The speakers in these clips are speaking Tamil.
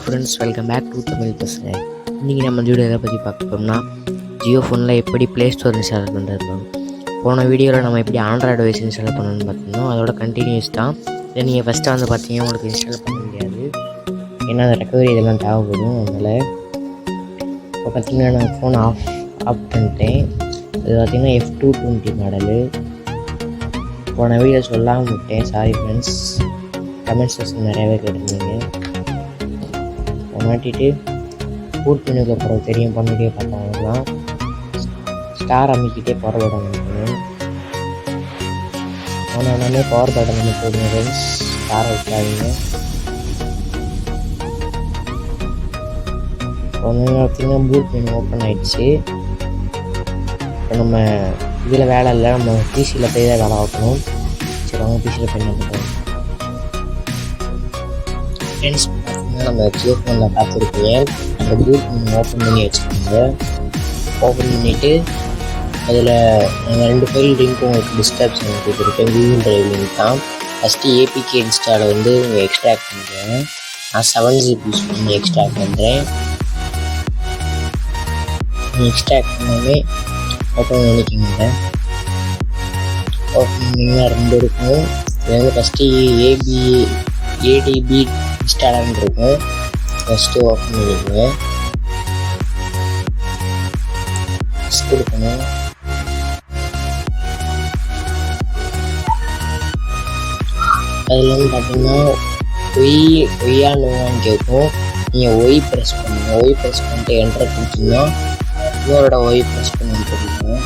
Friends, welcome back to Tamil பசங்க. இன்றைக்கி நம்ம வீடியோ எதை பற்றி பார்க்க போகிறோம்னா, ஜியோ ஃபோனில் எப்படி ப்ளே ஸ்டோர் இன்ஸ்டால் பண்ணுறது. போன வீடியோவில் நம்ம எப்படி ஆண்ட்ராய்டு வைஸ் இன்ஸ்டால் பண்ணணும்னு பார்த்தோம்னா அதோட கண்டினியூஸ் தான். இதை நீங்கள் ஃபஸ்ட்டு வந்து பார்த்தீங்கன்னா உங்களுக்கு இன்ஸ்டால் பண்ண முடியாது, ஏன்னா அந்த ரெக்கவரி இதெல்லாம் தேவைப்படும். அதனால் இப்போ பார்த்தீங்கன்னா நான் ஃபோன் ஆஃப் பண்ணிட்டேன். அது பார்த்திங்கன்னா F220 மாடலு. போன வீடியோ சொல்லாமல் விட்டேன், சாரி ஃப்ரெண்ட்ஸ். கமெண்ட் செக்ஷன் நிறையாவே கேட்டிருந்தீங்க. மாட்டிட்டு பூட் பண்ணுக்கு அப்புறம் தெரியும் பண்ணிகிட்டே பார்த்தவங்கலாம் ஸ்டார் அமைக்கிட்டே பவர் பட்டன் அமைக்கணும். ஆனால் எல்லாமே பவர் பட்டன் அமைக்க போடுங்க ஃப்ரெண்ட்ஸ், ஸ்டாரை விட்டாதீங்க. ஒன்று பார்த்தீங்கன்னா பூட் பண்ணி ஓப்பன் ஆகிடுச்சு. இப்போ நம்ம இதில் வேலை இல்லை, நம்ம பிசியில் போய் தான் வேலை பார்க்கணும். சரி, அவங்க பிசியில் போய் என்ன பண்ணுறோம் ஃப்ரெண்ட்ஸ். நம்ம ஜியோஃபோனில் பார்த்துருப்பீங்க, அந்த பூட் ஓப்பன் பண்ணி வச்சுக்கோங்க. ஓப்பன் பண்ணிவிட்டு அதில் நாங்கள் 2 ஃபைல் லிங்க் உங்களுக்கு டிஸ்கிரிப்ஷன் கொடுத்துருக்கேன். கூகுள் ட்ரைவ் லிங்க் தான். ஃபஸ்ட்டு APK இன்ஸ்டாலை வந்து நீங்கள் எக்ஸ்ட்ராக்ட் பண்ணுறேன். நான் 7 GB யூஸ் பண்ணி எக்ஸ்ட்ராக்ட் பண்ணுறேன். எக்ஸ்ட்ராக்ட் பண்ணாமே ஓப்பன் பண்ணிக்கோங்க. ஓப்பன் பண்ணிங்கன்னா 2 இருக்கும். இது வந்து ஃபஸ்ட்டு ADB இன்ஸ்டாலான்னு இருக்கும். ஃபஸ்ட்டு ஓப்பன் பண்ணிக்கோங்க. ஃபஸ்ட் கொடுக்கணும். அதில் வந்து பார்த்தீங்கன்னா ஒய்யா நோவான்னு கேட்கும். நீங்கள் ஒய் ப்ரெஸ் பண்ணுங்க. ஒய் ப்ரெஸ் பண்ணிட்டு என்டர் கொடுத்தீங்கன்னா இன்னொரு ஒய் ப்ரெஸ் பண்ணி கொடுக்கணும்.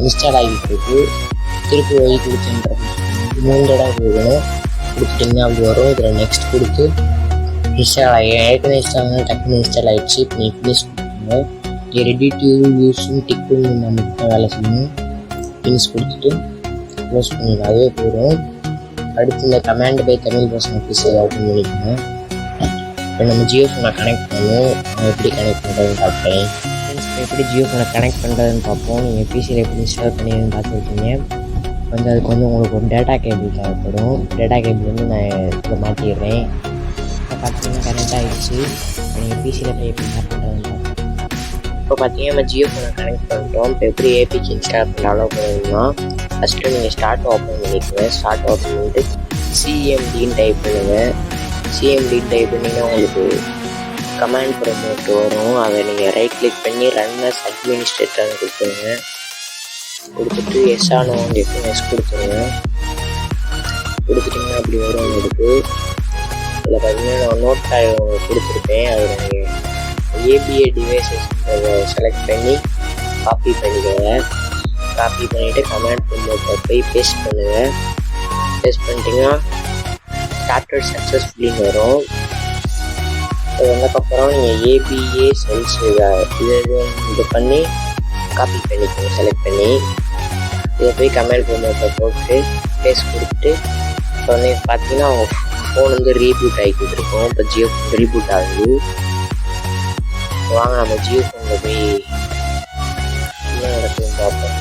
இன்ஸ்டால் ஆகிட்டு இருக்கு. திருப்பி ஒய் கொடுத்து என்டர் கொடுத்துக்கணும். 3 தடவை கொடுக்கணும். கொடுத்துட்டிங்கன்னா அப்படி வரும். இதில் நெக்ஸ்ட் கொடுத்து இன்ஸ்டால் ஆகி ஏற்கனவே இன்ஸ்டால் டக்குன்னு இன்ஸ்டால் ஆகிடுச்சு. இப்போ நீங்கள் ஃபினிஷ் கொடுத்துருங்க. இங்கே ரெடி டு யூஸும் டிக்குன்னு நமக்கு தான் வேலை செய்யணும். ஃபினிஷ் கொடுத்துட்டு க்ளோஸ் பண்ணிடலாம், அதுவே போயிடும். அடுத்து இந்த கமாண்ட் பை தமிழ் பசங்க பீஸை ஓப்பன் பண்ணிக்கணும். இப்போ நம்ம ஜியோஃபோனை கனெக்ட் பண்ணணும். நான் எப்படி கனெக்ட் பண்ணுறதுன்னு பார்ப்பேன். எப்படி ஜியோஃபோனை கனெக்ட் பண்ணுறதுன்னு பார்ப்போம். நீங்கள் பிசியில் எப்படி இன்ஸ்டால் பண்ணிடுன்னு பார்த்துருக்கீங்க. வந்து அதுக்கு வந்து உங்களுக்கு ஒரு டேட்டா கேபிள் தேவைப்படும். டேட்டா கேபிள் வந்து நான் இதில் மாட்டிடுறேன். இப்போ பார்த்தீங்கன்னா கனெக்ட் ஆகிடுச்சு. நீங்கள் பிசியில் போய் எப்படி ஸ்டார்ட் பண்ணுறதுன்னு பார்ப்போம். இப்போ பார்த்தீங்கன்னா நம்ம ஜியோஃபோனை கனெக்ட் பண்ணிட்டோம். இப்போ எப்படி APK இன்ஸ்டால் பண்ண அலோவ் பண்ணணும்னா ஃபஸ்ட்டு நீங்கள் ஸ்டார்ட் ஓப்பன் பண்ணிக்கோங்க. ஸ்டார்ட் ஓப்பன் பண்ணிட்டு CMDன்னு டைப் பண்ணுங்கள். CMDன்னு டைப் பண்ணிங்கன்னா உங்களுக்கு கமாண்ட் ப்ரொமோட் வரும். அதை நீங்கள் ரைட் கிளிக் பண்ணி ரன் அஸ் அட்மினிஸ்ட்ரேட்டர்னு கொடுத்துருங்க. கொடுத்துட்டு எஸ் ஆனோம் எஸ் கொடுத்துருங்க. கொடுத்துட்டிங்கன்னா அப்படி வரும் உங்களுக்கு. அதில் பார்த்தீங்கன்னா நான் நோட் பேட் உங்களுக்கு கொடுத்துருப்பேன். அதில் நீங்கள் APA டிவைசஸ்ன்றதை செலக்ட் பண்ணி காப்பி பண்ணிக்கோங்க. காப்பி பண்ணிவிட்டு கமாண்ட் ப்ரொமோட்டை போய் பேஸ்ட் பண்ணுங்கள். பேஸ்ட் பண்ணிட்டீங்கன்னா ஸ்டார்டட் சக்ஸஸ்ஃபுல்லின்னு வரும். அது வந்ததுக்கப்புறம் நீங்கள் APA செல்ஸ் இது பண்ணி காப்பி பண்ணிக்கோங்க. செலக்ட் பண்ணி இதை போய் கமெண்ட் ப்ரொமோட்டை போட்டு பேஸ்ட் கொடுத்துட்டு இப்போ வந்து பார்த்தீங்கன்னா அவங்க ஃபோன் வந்து ரீபூட் ஆகிக்கிட்டு இருக்கோம். இப்போ ஜியோ ஃபோன் ரீபூட் ஆகுது. வாங்க நம்ம ஜியோ ஃபோனில் போய் என்ன நடக்குதுன்னு பார்ப்போம்.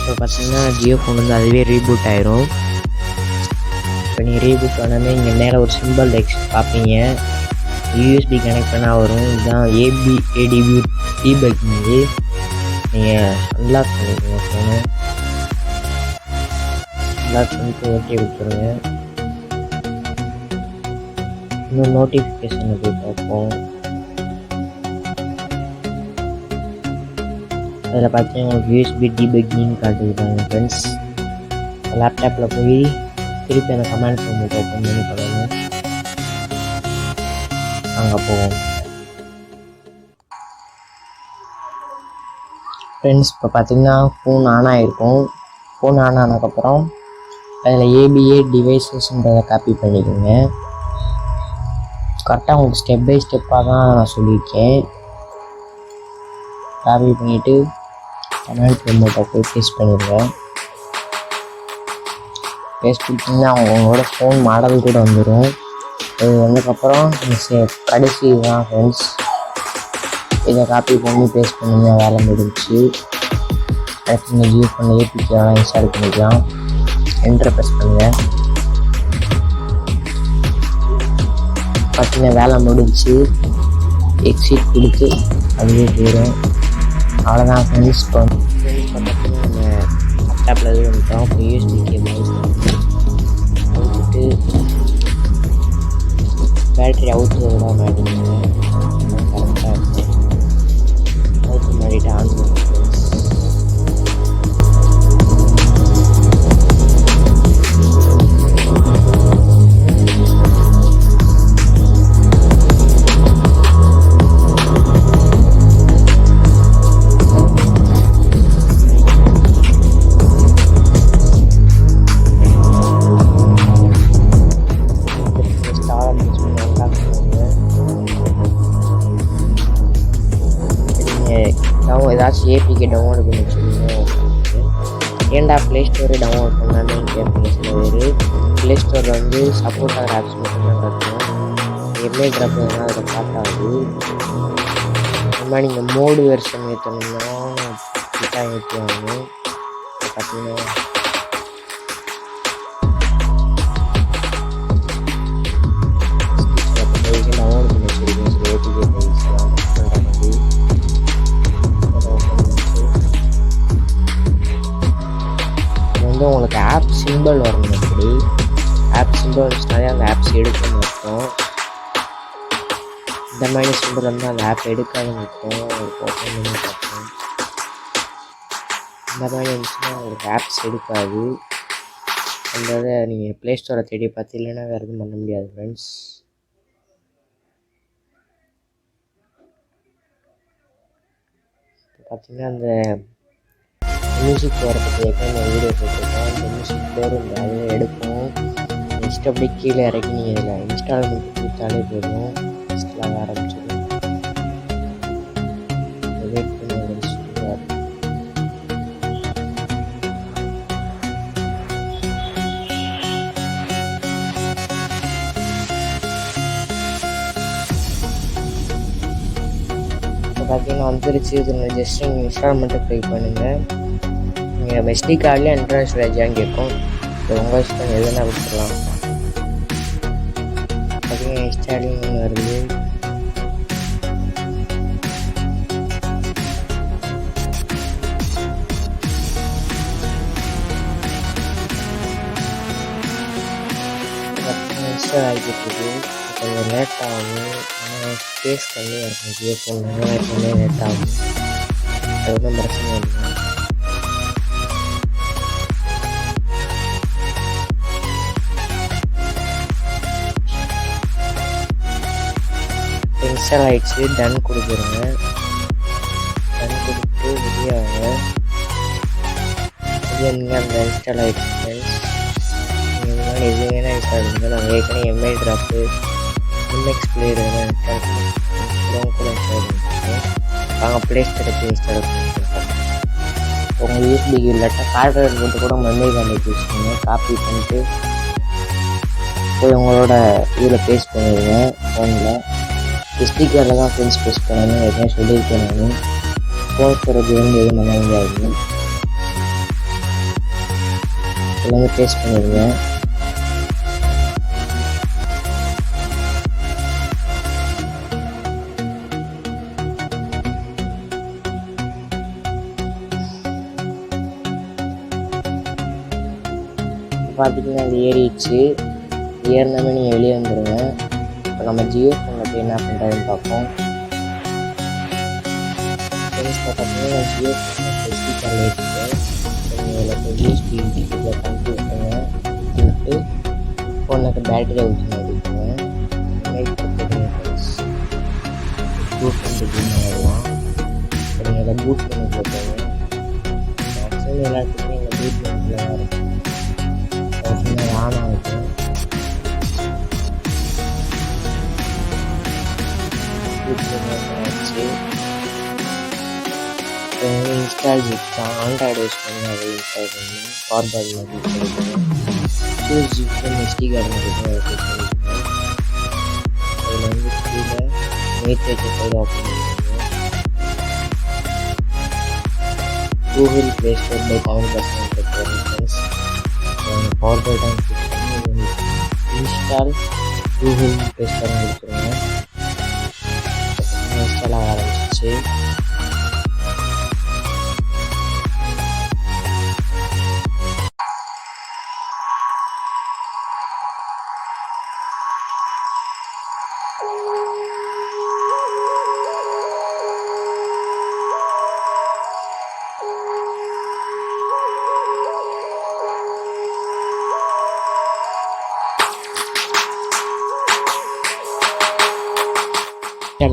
இப்போ பார்த்தீங்கன்னா ஜியோ ஃபோன் வந்து அதுவே ரீபூட் ஆயிரும். இப்போ நீங்கள் ரீபூட் பண்ணாமல் இங்கே மேலே ஒரு சிம்பிள் பார்ப்பீங்க. USB கனெக்ட் பண்ணால் வரும். இதுதான் ADB டீபக்கிங்கு. நீங்கள் அன்லாக் பண்ணிக்கோங்க ஃபோனு. அன்லாக் பண்ணிட்டு ஓகே கொடுத்துருங்க. இன்னும் நோட்டிஃபிகேஷனை போய் பார்ப்போம். அதில் பார்த்தீங்கன்னா உங்களுக்கு USB டீபக்கிங் காட்டுதுங்க ஃப்ரெண்ட்ஸ். லேப்டாப்பில் போய் திருப்பி அந்த கமாண்ட் ப்ரொமோட் ஓப்பன் பண்ணி பண்ணணும். அங்கே போவோம் ஃப்ரெண்ட்ஸ். இப்போ பார்த்தீங்கன்னா ஃபோன் ஆன் ஆகிருக்கும். ஃபோன் ஆன் ஆனதுக்கப்புறம் அதில் APA டிவைசஸ்ன்றதை காப்பி பண்ணிக்கோங்க. கரெக்டாக உங்களுக்கு ஸ்டெப் பை ஸ்டெப்பாக தான் நான் சொல்லியிருக்கேன். காப்பி பண்ணிவிட்டு கமாண்ட் ப்ரொமோட்டை போய் பேஸ்ட் பண்ணிடுங்க. பேஸ்ட் பண்ணிட்டிங்கன்னா உங்களோட ஃபோன் மாடல் கூட வந்துடும். இது வந்ததுக்கப்புறம் கடைசி தான் ஃப்ரெண்ட்ஸ். இதை காப்பி பண்ணி பேஸ்ட் பண்ணிங்க, வேலை முடிஞ்சிச்சு. அடுத்து நீங்கள் யூஸ் பண்ண APK இன்ஸ்டால் பண்ணிக்கலாம். என்டர் ப்ரெஸ் பண்ணுங்கள். பார்த்தீங்கன்னா வேலை முடிஞ்சு எக்ஸிட் கொடுத்து அதுவே போயிடும். அவ்வளோதான் ஃப்ரெண்ட்ஸ். இப்போ பார்த்தீங்கன்னா நம்ம லேப்டாப்பில் இது பண்ணிட்டோம். இப்போ யூஎஸ்பி கேபிள் அவுத்துட்டு பேட்டரி அவுத்து விடாமல் ஆகிடுங்க. கரெக்டாக இருக்கும். அவுத்து மாட்டிட்டு ஆன் பண்ணுங்க ஃப்ரெண்ட்ஸ். ஏதாச்சும் ஏபிகே டவுன்லோட் பண்ணி வச்சுருக்கோம். ஏன்டா ப்ளே ஸ்டோரை டவுன்லோட் பண்ணலான்னு கேட்பீங்க சில பேர். ப்ளே ஸ்டோரில் வந்து சப்போர்ட் ஆகிற ஆப்ஸ் மட்டும்தான் காட்டும். எம்ஐ ட்ராப் அதில் காட்டாது. இந்த மாதிரி நீங்கள் மோடு வெர்ஷன் ஏற்றணும்னா கிட்டாக ஏற்றுவாங்க. பார்த்தீங்கன்னா டவுன்லோட் பண்ணி வச்சுருக்கேன் சில ஏபிகே ஃபைல்ஸ்லாம் உங்களுக்கு ஆப் சிம்பிள் வரணும். அப்படி ஆப் சிம்பிள் வந்துச்சுனாலே அந்த ஆப்ஸ் எடுக்கணும்னு அர்த்தம். இந்த மாதிரி சிம்பிள் வந்து அந்த ஆப் எடுக்காதுன்னு அர்த்தம். ஓப்பன் பண்ணி பார்த்தோம். இந்த மாதிரி இருந்துச்சுன்னா உங்களுக்கு ஆப்ஸ் எடுக்காது. அந்த இதை நீங்கள் ப்ளே ஸ்டோரை தேடி பார்த்து இல்லைன்னா வேறு எதுவும் பண்ண முடியாது ஃப்ரெண்ட்ஸ். பார்த்தீங்கன்னா அந்த மியூசிக் வரதுக்கு ஏற்கனவே வீடியோ போட்டிருக்கோம். இந்த மியூசிக் பேர் இந்த அதில் எடுக்கும். நெக்ஸ்ட் அப்படியே கீழே இறக்கி நீங்கள் இதில் இன்ஸ்டால்மெண்ட் கொடுத்தாலே போதும். ஃபஸ்ட்டில் ஆரம்பிச்சிடும். வெயிட் பண்ணி சூப்பராக இப்போ பார்த்தீங்கன்னா வந்துருச்சு. இதில் ஜஸ்ட் நீங்கள் இன்ஸ்டால்மெண்ட்டை ட்ரை பண்ணுங்கள். நீங்கள் எஸ்டி கார்டில் என்ட்ரன்ஸ் ஸ்டோரேஜான்னு கேட்கும். இப்போ உங்கள் இஷ்டம் எதுனா கொடுத்துடலாம். பார்த்தீங்கன்னா இன்ஸ்டாலிங் வருது. இன்ஸ்டால் ஆகிட்டு கொஞ்சம் லேட் ஆகும். ஆனால் ஸ்பேஸ் கம்மியாக இருக்கும். ஜியோஃபோன் நிறைய லேட் ஆகும். அது ஒன்றும் பிரச்சனை இல்லை. இன்ஸ்டால் ஆகிடுச்சு. டன் கொடுத்துருங்க. டன் கொடுத்து வெளியாங்க. நீங்கள் அந்த இன்ஸ்டால் ஆகிடுச்சு ஃப்ரெண்ட்ஸ். நீங்கள் முன்னாடி எது வேணால் இன்ஸ்டால் பண்ணுங்கள். நாங்கள் ஏற்கனவே எம்ஐ ட்ராப்பு எம்எக்ஸ் பிளேயர் வேணால் இன்ஸ்டால் பண்ணிருக்கோம். கூட இன்ஸ்டால் பண்ணிருக்கோம். நாங்கள் ப்ளே ஸ்டோரை போய் இன்ஸ்டால் பண்ணிருக்கோம். உங்கள் யூஎஸ்பிக்கு இல்லாட்டா கார்டு போட்டு கூட மெமரி கார்டு யூஸ் பண்ணுங்கள். காப்பி பண்ணிட்டு போய் உங்களோட இதில் பேஸ்ட் பண்ணிடுங்க. ஃபோனில் எஸ்டி கார்டில் தான் ஃப்ரெண்ட்ஸ் பேஸ்ட் பண்ணணும். ஏற்கனவே சொல்லியிருக்கேன். நான் ஃபோன் போகிறது வந்து எதுவும் பண்ண முடியாது. இதில் வந்து பேஸ்ட் பண்ணிடுங்க. பார்த்தீங்கன்னா அது ஏறிடுச்சு. ஏறினாமே நீங்கள் வெளியே வந்துடுங்க. இப்போ நம்ம ஜியோஃபோனில் போய் என்ன பண்ணுறதுன்னு பார்ப்போம். ஃப்ரெண்ட்ஸில் பார்த்தீங்கன்னா ஜியோஃபோன் எஸ்டி கார்டில் ஏற்றிட்டு நீங்கள் இதில் போய் யூஎஸ்பி இதில் கனெக்ட் விட்டுருங்க. விட்டு ஃபோனுக்கு பேட்டரியை ஊற்றி எடுத்துங்க. லைட் கொடுத்துருங்க ஃப்ரெண்ட்ஸ். பூட் பண்ணிட்டு ஆகலாம். இப்போ நீங்கள் இதை பூட் பண்ணி போட்டுருங்க. மேக்ஸிமம் எல்லாத்துக்குமே எங்கள் பூட் பண்ணியில் தான் இருக்கும். ஆன் ஆகும். ஆச்சு. இன்ஸ்டால் ஜிப்தான் ஆண்ட்ராய்டு யூஸ் பண்ணி அதை இன்ஸ்டால் பண்ணி ஃபார்வர்டில் பண்ணிக்கணும். சூஸ் ஜிப்டன் எஸ்டி கார்டு பண்ணிக்கணும். அதில் வந்து கீழே நேற்று வச்ச ஃபைல் ஓப்பன் பண்ணிக்கோங்க. கூகுள் ப்ளே ஸ்டோர் பை 7% friends. Forward and install Google play store கொடுத்துருங்க. ஆயிடுச்சு.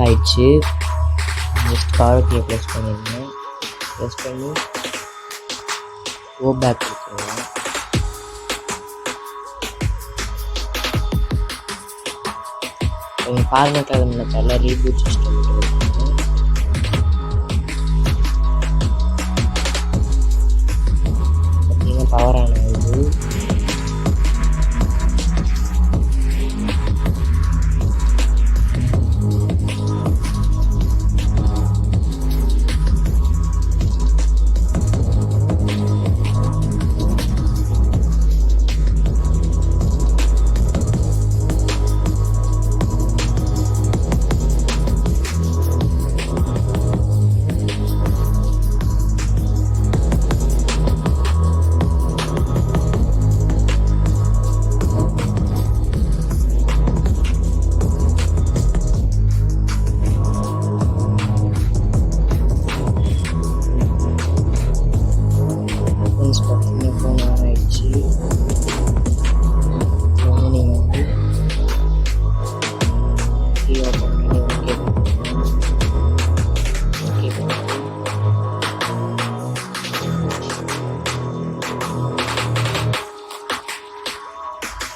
ஆயிடுச்சு. நெக்ஸ்ட் கார்டுக்கு ப்ளஸ் பண்ணிடுங்க. ப்ளஸ் பண்ணி கோ பேக் கொடுத்துருவோம். நீங்கள் ஃபார்மேட் அதை நினைச்சால ரீபூட் சிஸ்டம் பார்த்தீங்கன்னா பவர் ஆன் ஆகுது. ஃபோன் ஆன் ஆயிடுச்சு. நீங்கள் வந்து ஜியோஃபோன் பண்ணி ஓகே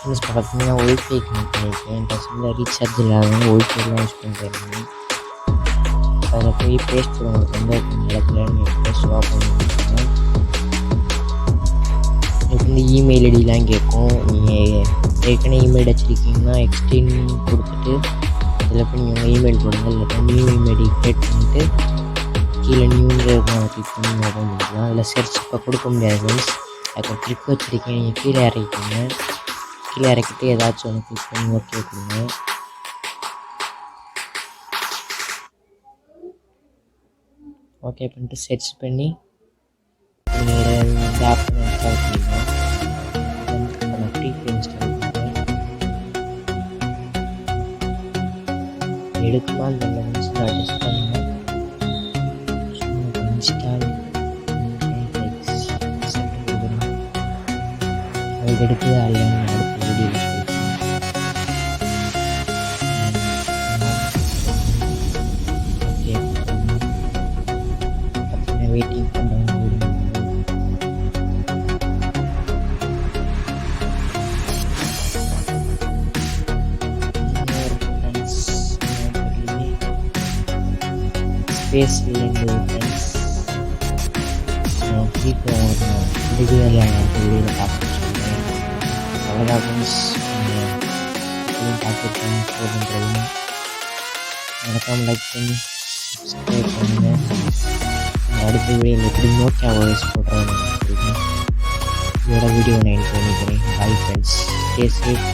யூஸ் பார்த்தீங்கன்னா ஒய்ஃபை கனெக்ட் பண்ணியிருக்கேன். பசங்க ரீசார்ஜ் இல்லாதவங்க ஒய்ஃபைலாம் யூஸ் பண்ணிருக்கேன். அதில் போய் பேஸ்ட் உங்களுக்கு வந்து நடக்கலன்னு ஷோ பண்ணியிருக்கேன். இதுக்கு வந்து இமெயில் ஐடிலாம் கேட்கும். நீங்கள் ஏற்கனவே இமெயில் வச்சுருக்கீங்கன்னா எக்ஸ்டெண்ட் கொடுத்துட்டு இதில் போய் நீங்கள் உங்கள் இமெயில் கொடுங்க. இல்லை நியூ இமெயில் கிரியேட் பண்ணிவிட்டு கீழே நியூங்கிற கிளிக் பண்ணி ஓப்பன் பண்ணிக்கலாம். அதில் சர்ச் இப்போ கொடுக்க முடியாது ஃப்ரெண்ட்ஸ். அதுக்கு ஒரு ட்ரிக் வச்சுருக்கேன். நீங்கள் கீழே இறக்கிக்கோங்க. கீழே இறக்கிட்டு ஏதாச்சும் ஒன்று கிளிக் பண்ணி ஓகே கொடுங்க. ஓகே பண்ணிட்டு சர்ச் பண்ணி நீங்கள் இந்த ஆப் இன்ஸ்டால் பண்ணிக்கலாம். நான் ஃப்ரீ இன்ஸ்டால் பண்ணுறேன். எடுக்குமான்னு தெரியல ஃப்ரெண்ட்ஸ். நான் டெஸ்ட் பண்ணுங்கள். இன்ஸ்டால் அதுக்கு எடுத்து அதில் அடுத்த வீடியோவில் சொல்லியிருக்கேன். ஓகே பார்த்தீங்கன்னா வெயிட்டிங் பண்ணுறவங்க ஸ்பேஸ் இல்லைங்க ஃப்ரெண்ட்ஸ். வீட்டில் வீடியோவில் பார்த்துட்டு சொல்லுவேன். அவ்வளோதான் ஃப்ரெண்ட்ஸ். பார்த்துருக்கேன் போதுன்றது மறக்காமல் லைக் பண்ணி சப்ஸ்கிரைப் பண்ணுங்கள். அடுத்த வீடியோவில் எப்படி நோக்கியா வாய்ஸ் போடுறேன்னு தெரியும். இதோட வீடியோ நான் எண்ட் பண்ணிக்கிறேன். Bye friends. Stay safe.